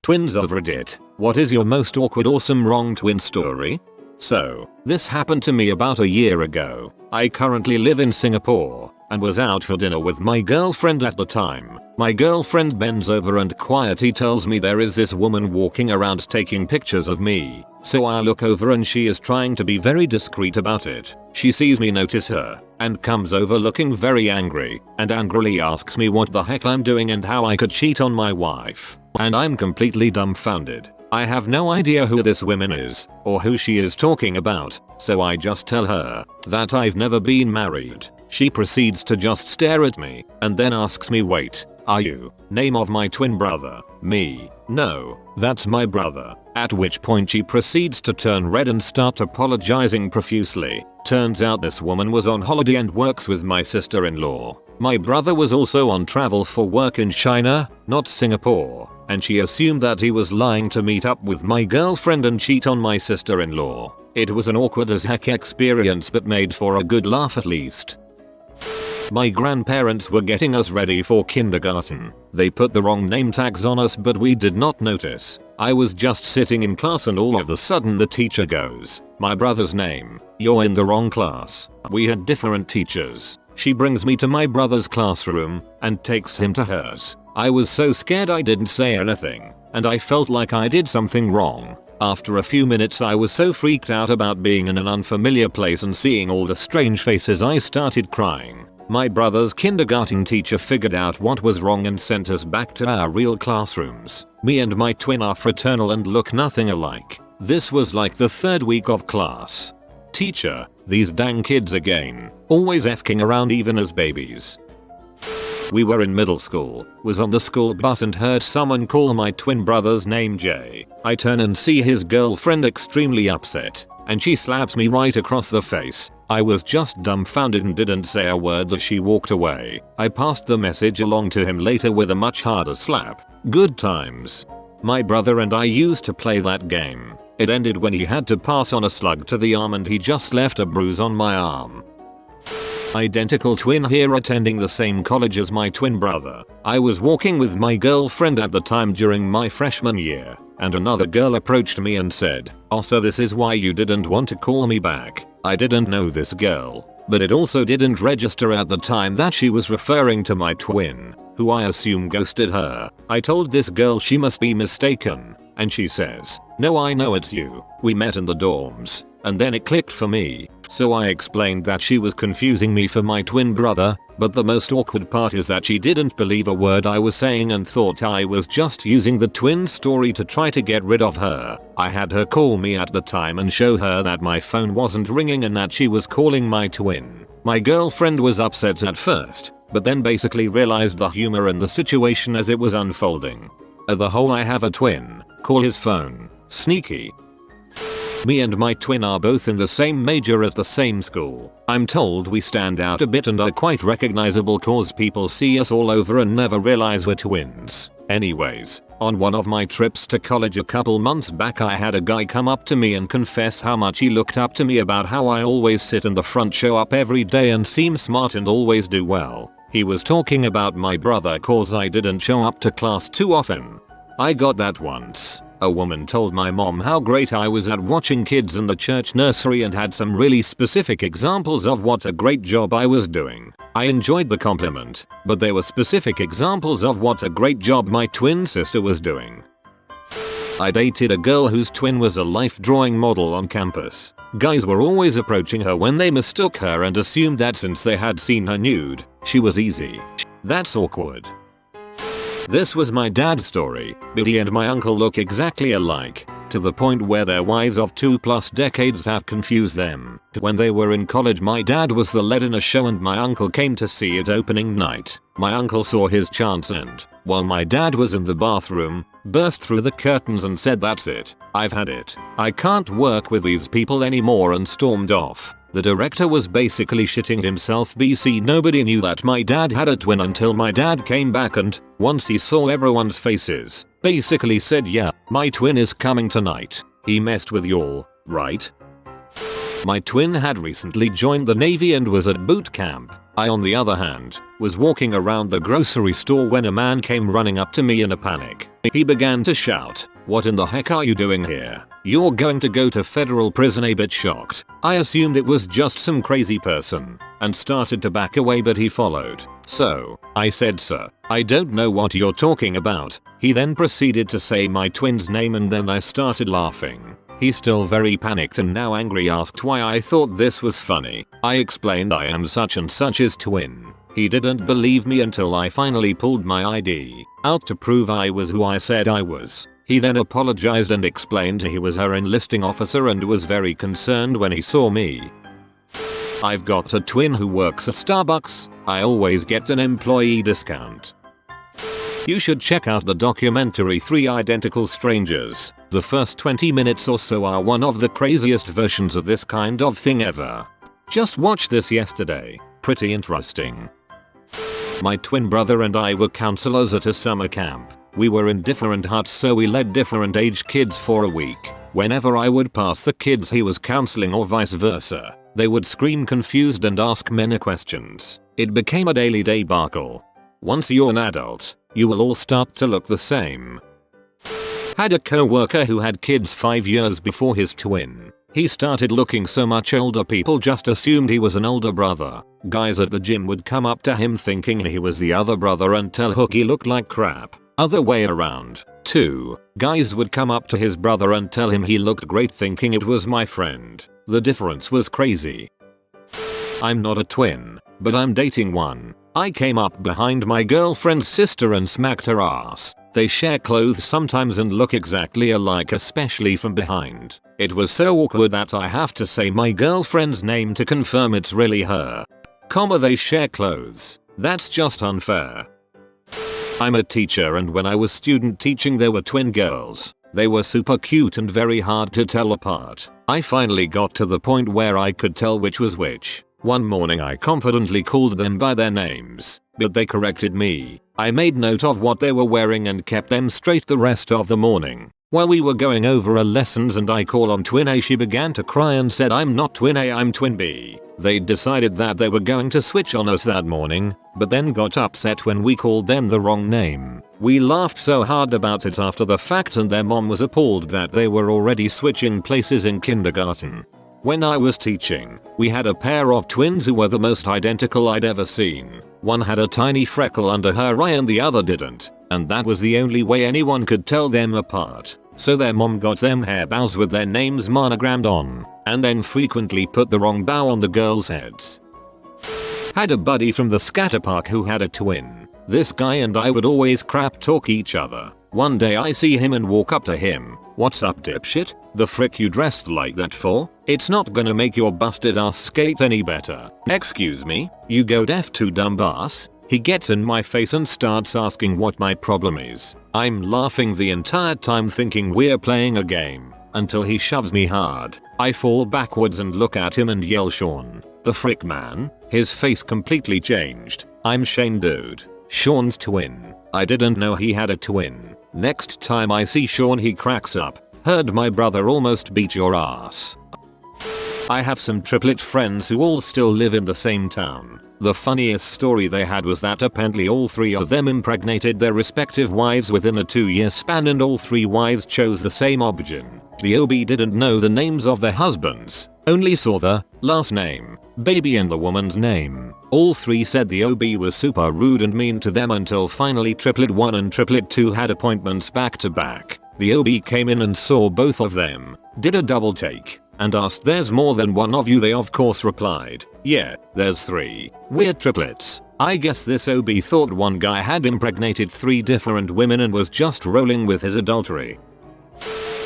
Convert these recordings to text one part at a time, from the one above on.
Twins of Reddit, what is your most awkward awesome wrong twin story? So, this happened to me about a year ago. I currently live in Singapore and was out for dinner with my girlfriend at the time. My girlfriend bends over and quietly tells me there is this woman walking around taking pictures of me. So I look over and she is trying to be very discreet about it. She sees me notice her and comes over looking very angry and angrily asks me what the heck I'm doing and how I could cheat on my wife. And I'm completely dumbfounded. I have no idea who this woman is or who she is talking about, so I just tell her that I've never been married. She proceeds to just stare at me and then asks me, wait, are you? Name of my twin brother. Me. No, that's my brother. At which point she proceeds to turn red and start apologizing profusely. Turns out this woman was on holiday and works with my sister-in-law. My brother was also on travel for work in China, not Singapore, and she assumed that he was lying to meet up with my girlfriend and cheat on my sister-in-law. It was an awkward as heck experience but made for a good laugh at least. My grandparents were getting us ready for kindergarten. They put the wrong name tags on us but we did not notice. I was just sitting in class and all of a sudden the teacher goes, "My brother's name. You're in the wrong class." We had different teachers. She brings me to my brother's classroom and takes him to hers. I was so scared I didn't say anything, and I felt like I did something wrong. After a few minutes I was so freaked out about being in an unfamiliar place and seeing all the strange faces I started crying. My brother's kindergarten teacher figured out what was wrong and sent us back to our real classrooms. Me and my twin are fraternal and look nothing alike. This was like the third week of class. Teacher, these dang kids again, always effing around even as babies. We were in middle school, was on the school bus and heard someone call my twin brother's name Jay. I turn and see his girlfriend extremely upset, and she slaps me right across the face. I was just dumbfounded and didn't say a word as she walked away. I passed the message along to him later with a much harder slap. Good times. My brother and I used to play that game. It ended when he had to pass on a slug to the arm and he just left a bruise on my arm. Identical twin here attending the same college as my twin brother. I was walking with my girlfriend at the time during my freshman year, and another girl approached me and said, "Oh, so this is why you didn't want to call me back." I didn't know this girl, but it also didn't register at the time that she was referring to my twin, who I assume ghosted her. I told this girl she must be mistaken, and she says, "No, I know it's you. We met in the dorms." And then it clicked for me. So I explained that she was confusing me for my twin brother, but the most awkward part is that she didn't believe a word I was saying and thought I was just using the twin story to try to get rid of her. I had her call me at the time and show her that my phone wasn't ringing and that she was calling my twin. My girlfriend was upset at first, but then basically realized the humor in the situation as it was unfolding. The whole "I have a twin, call his phone" sneaky. Me and my twin are both in the same major at the same school. I'm told we stand out a bit and are quite recognizable cause people see us all over and never realize we're twins. Anyways, on one of my trips to college a couple months back I had a guy come up to me and confess how much he looked up to me about how I always sit in the front, show up every day and seem smart and always do well. He was talking about my brother cause I didn't show up to class too often. I got that once. A woman told my mom how great I was at watching kids in the church nursery and had some really specific examples of what a great job I was doing. I enjoyed the compliment, but there were specific examples of what a great job my twin sister was doing. I dated a girl whose twin was a life drawing model on campus. Guys were always approaching her when they mistook her and assumed that since they had seen her nude, she was easy. That's awkward. This was my dad's story. He and my uncle look exactly alike, to the point where their wives of 2+ decades have confused them. When they were in college my dad was the lead in a show and my uncle came to see it opening night. My uncle saw his chance and, while my dad was in the bathroom, burst through the curtains and said, "That's it. I've had it. I can't work with these people anymore," and stormed off. The director was basically shitting himself. Nobody knew that my dad had a twin until my dad came back and, once he saw everyone's faces, basically said, "Yeah, my twin is coming tonight. He messed with y'all, right?" My twin had recently joined the Navy and was at boot camp. I, on the other hand, was walking around the grocery store when a man came running up to me in a panic. He began to shout, "What in the heck are you doing here? You're going to go to federal prison." A bit shocked, I assumed it was just some crazy person and started to back away, but he followed. "So," I said, "Sir, I don't know what you're talking about." He then proceeded to say my twin's name and then I started laughing. He, still very panicked and now angry, asked why I thought this was funny. I explained I am such and such's twin. He didn't believe me until I finally pulled my ID out to prove I was who I said I was. He then apologized and explained he was her enlisting officer and was very concerned when he saw me. I've got a twin who works at Starbucks. I always get an employee discount. You should check out the documentary 3 Identical Strangers. The first 20 minutes or so are one of the craziest versions of this kind of thing ever. Just watched this yesterday. Pretty interesting. My twin brother and I were counselors at a summer camp. We were in different huts, so we led different aged kids for a week. Whenever I would pass the kids he was counseling or vice versa, they would scream confused and ask many questions. It became a daily debacle. Once you're an adult, you will all start to look the same. Had a co-worker who had kids 5 years before his twin. He started looking so much older, people just assumed he was an older brother. Guys at the gym would come up to him thinking he was the other brother and tell Hook he looked like crap. Other way around, too. Guys would come up to his brother and tell him he looked great thinking it was my friend. The difference was crazy. I'm not a twin, but I'm dating one. I came up behind my girlfriend's sister and smacked her ass. They share clothes sometimes and look exactly alike, especially from behind. It was so awkward that I have to say my girlfriend's name to confirm it's really her. They share clothes. That's just unfair. I'm a teacher, and when I was student teaching there were twin girls. They were super cute and very hard to tell apart. I finally got to the point where I could tell which was which. One morning I confidently called them by their names, but they corrected me. I made note of what they were wearing and kept them straight the rest of the morning. While we were going over our lessons and I call on twin A, she began to cry and said, "I'm not twin A, I'm twin B." They decided that they were going to switch on us that morning, but then got upset when we called them the wrong name. We laughed so hard about it after the fact, and their mom was appalled that they were already switching places in kindergarten. When I was teaching, we had a pair of twins who were the most identical I'd ever seen. One had a tiny freckle under her eye and the other didn't, and that was the only way anyone could tell them apart. So their mom got them hair bows with their names monogrammed on, and then frequently put the wrong bow on the girls' heads. Had a buddy from the scatter park who had a twin. This guy and I would always crap talk each other. One day I see him and walk up to him. "What's up, dipshit? The frick you dressed like that for? It's not gonna make your busted ass skate any better." "Excuse me, you go deaf too, dumbass." He gets in my face and starts asking what my problem is. I'm laughing the entire time thinking we're playing a game, until he shoves me hard. I fall backwards and look at him and yell, "Sean, the frick, man." His face completely changed. "I'm Shane, dude. Sean's twin. I didn't know he had a twin." Next time I see Sean he cracks up. "Heard my brother almost beat your ass." I have some triplet friends who all still live in the same town. The funniest story they had was that apparently all 3 of them impregnated their respective wives within a 2-year span, and all 3 wives chose the same origin. The OB didn't know the names of their husbands, only saw the last name, baby, and the woman's name. All 3 said the OB was super rude and mean to them until finally triplet 1 and triplet 2 had appointments back to back. The OB came in and saw both of them, did a double take, and asked, "There's more than one of you?" They of course replied, "Yeah, there's 3. We're triplets." I guess this OB thought one guy had impregnated 3 different women and was just rolling with his adultery.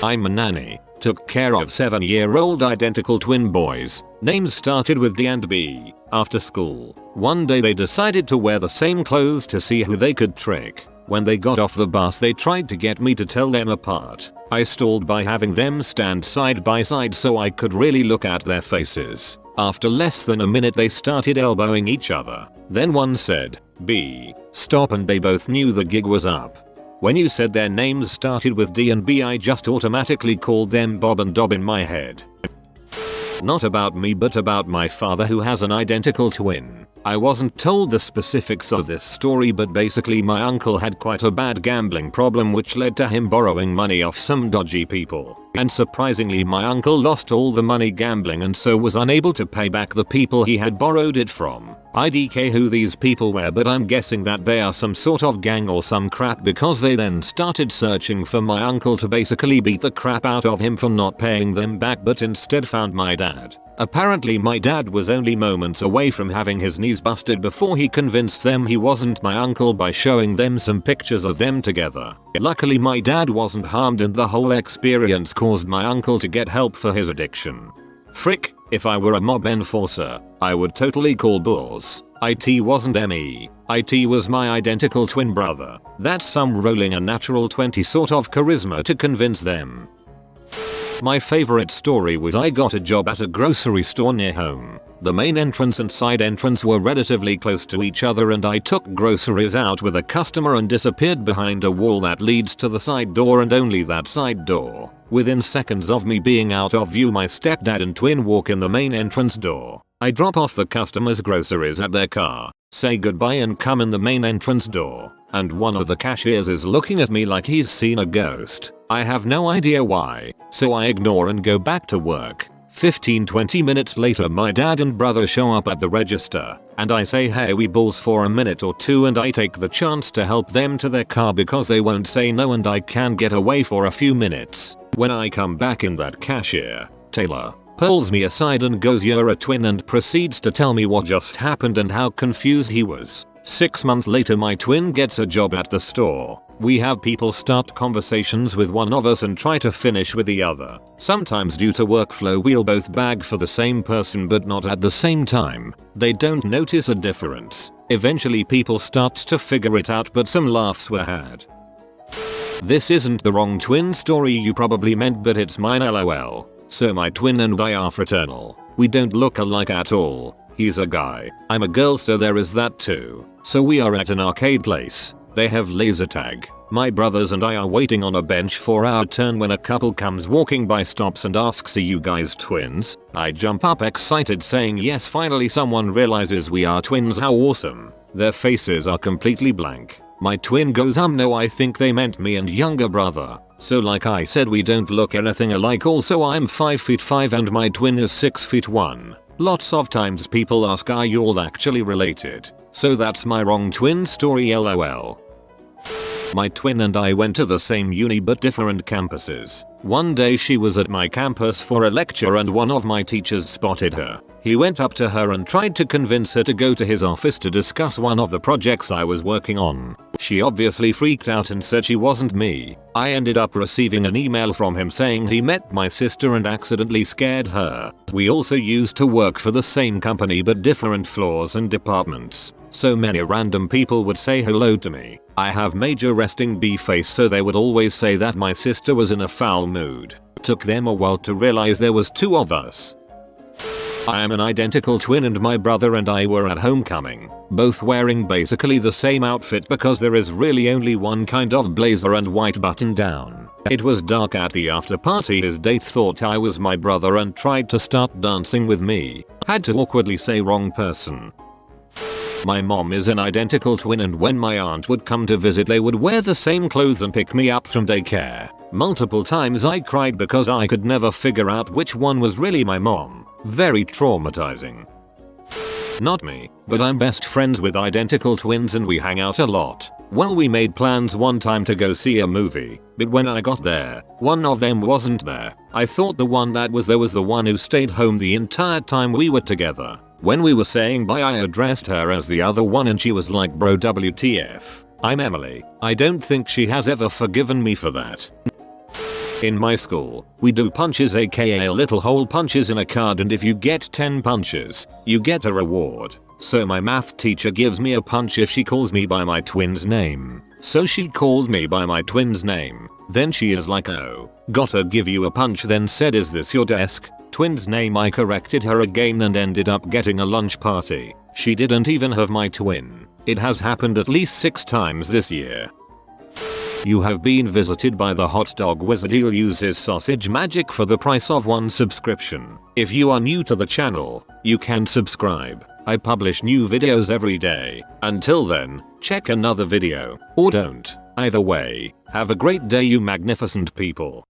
I'm a nanny. Took care of 7-year-old identical twin boys. Names started with D and B. After school, one day they decided to wear the same clothes to see who they could trick. When they got off the bus they tried to get me to tell them apart. I stalled by having them stand side by side so I could really look at their faces. After less than a minute they started elbowing each other. Then one said, "B, stop," and they both knew the gig was up. When you said their names started with D and B I just automatically called them Bob and Dob in my head. Not about me but about my father who has an identical twin. I wasn't told the specifics of this story but basically my uncle had quite a bad gambling problem which led to him borrowing money off some dodgy people. And surprisingly my uncle lost all the money gambling and so was unable to pay back the people he had borrowed it from. IDK who these people were but I'm guessing that they are some sort of gang or some crap because they then started searching for my uncle to basically beat the crap out of him for not paying them back but instead found my dad. Apparently my dad was only moments away from having his knees busted before he convinced them he wasn't my uncle by showing them some pictures of them together. Luckily my dad wasn't harmed and the whole experience caused my uncle to get help for his addiction. Frick, if I were a mob enforcer, I would totally call bulls. IT wasn't me. IT was my identical twin brother. That's some rolling a natural 20 sort of charisma to convince them. My favorite story was I got a job at a grocery store near home. The main entrance and side entrance were relatively close to each other and I took groceries out with a customer and disappeared behind a wall that leads to the side door and only that side door. Within seconds of me being out of view my stepdad and twin walk in the main entrance door. I drop off the customer's groceries at their car, say goodbye and come in the main entrance door. And one of the cashiers is looking at me like he's seen a ghost. I have no idea why, so I ignore and go back to work. 15-20 minutes later my dad and brother show up at the register, and I say hey we bulls for a minute or two and I take the chance to help them to their car because they won't say no and I can get away for a few minutes. When I come back in that cashier, Taylor pulls me aside and goes you're a twin and proceeds to tell me what just happened and how confused he was. 6 months later my twin gets a job at the store. We have people start conversations with one of us and try to finish with the other. Sometimes due to workflow we'll both bag for the same person but not at the same time. They don't notice a difference. Eventually people start to figure it out but some laughs were had. This isn't the wrong twin story you probably meant but it's mine lol. So my twin and I are fraternal. We don't look alike at all. He's a guy. I'm a girl so there is that too. So we are at an arcade place. They have laser tag. My brothers and I are waiting on a bench for our turn when a couple comes walking by, stops and asks are you guys twins? I jump up excited saying yes, finally someone realizes we are twins, how awesome. Their faces are completely blank. My twin goes no I think they meant me and younger brother. So like I said we don't look anything alike, also I'm 5'5" and my twin is 6'1". Lots of times people ask are you all actually related? So that's my wrong twin story lol. My twin and I went to the same uni but different campuses. One day she was at my campus for a lecture and one of my teachers spotted her. He went up to her and tried to convince her to go to his office to discuss one of the projects I was working on. She obviously freaked out and said she wasn't me. I ended up receiving an email from him saying he met my sister and accidentally scared her. We also used to work for the same company but different floors and departments. So many random people would say hello to me. I have major resting B face so they would always say that my sister was in a foul mood. Took them a while to realize there was two of us. I am an identical twin and my brother and I were at homecoming, both wearing basically the same outfit because there is really only one kind of blazer and white button down. It was dark at the after party. His date thought I was my brother and tried to start dancing with me. Had to awkwardly say wrong person. My mom is an identical twin and when my aunt would come to visit they would wear the same clothes and pick me up from daycare. Multiple times I cried because I could never figure out which one was really my mom. Very traumatizing. Not me, but I'm best friends with identical twins and we hang out a lot. Well, we made plans one time to go see a movie, but when I got there, one of them wasn't there. I thought the one that was there was the one who stayed home the entire time we were together. When we were saying bye I addressed her as the other one and she was like bro WTF. I'm Emily. I don't think she has ever forgiven me for that. In my school, we do punches aka little hole punches in a card and if you get 10 punches, you get a reward. So my math teacher gives me a punch if she calls me by my twin's name. So she called me by my twin's name. Then she is like oh, gotta give you a punch, then said is this your desk? Twin's name. I corrected her again and ended up getting a lunch party. She didn't even have my twin. It has happened at least 6 times this year. You have been visited by the hot dog wizard. He'll use his sausage magic for the price of one subscription. If you are new to the channel, you can subscribe. I publish new videos every day. Until then, check another video, or don't. Either way, have a great day you magnificent people.